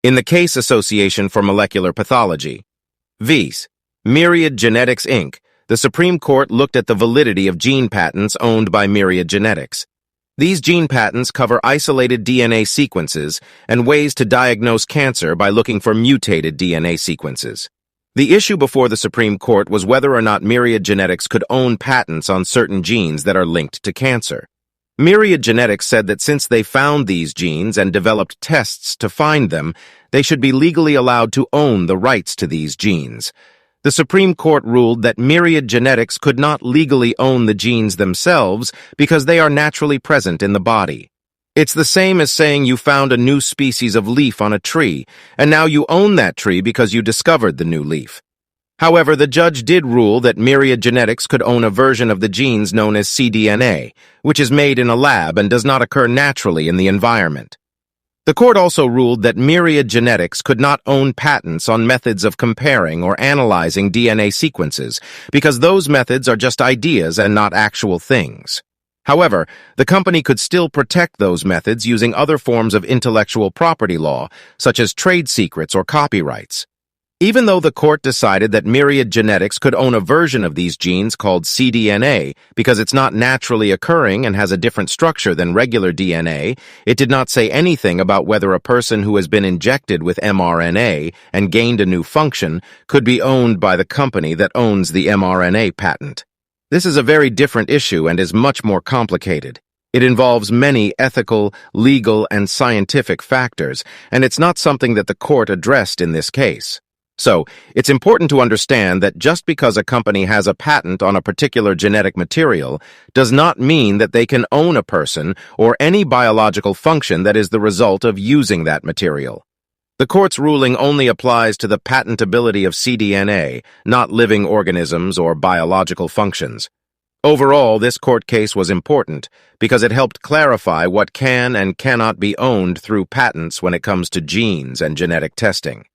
In the Case Association for Molecular Pathology, vs. Myriad Genetics, Inc., the Supreme Court looked at the validity of gene patents owned by Myriad Genetics. These gene patents cover isolated DNA sequences and ways to diagnose cancer by looking for mutated DNA sequences. The issue before the Supreme Court was whether or not Myriad Genetics could own patents on certain genes that are linked to cancer. Myriad Genetics said that since they found these genes and developed tests to find them, they should be legally allowed to own the rights to these genes. The Supreme Court ruled that Myriad Genetics could not legally own the genes themselves because they are naturally present in the body. It's the same as saying you found a new species of leaf on a tree, and now you own that tree because you discovered the new leaf. However, the judge did rule that Myriad Genetics could own a version of the genes known as cDNA, which is made in a lab and does not occur naturally in the environment. The court also ruled that Myriad Genetics could not own patents on methods of comparing or analyzing DNA sequences, because those methods are just ideas and not actual things. However, the company could still protect those methods using other forms of intellectual property law, such as trade secrets or copyrights. Even though the court decided that Myriad Genetics could own a version of these genes called cDNA because it's not naturally occurring and has a different structure than regular DNA, it did not say anything about whether a person who has been injected with mRNA and gained a new function could be owned by the company that owns the mRNA patent. This is a very different issue and is much more complicated. It involves many ethical, legal, and scientific factors, and it's not something that the court addressed in this case. So, it's important to understand that just because a company has a patent on a particular genetic material does not mean that they can own a person or any biological function that is the result of using that material. The court's ruling only applies to the patentability of cDNA, not living organisms or biological functions. Overall, this court case was important because it helped clarify what can and cannot be owned through patents when it comes to genes and genetic testing.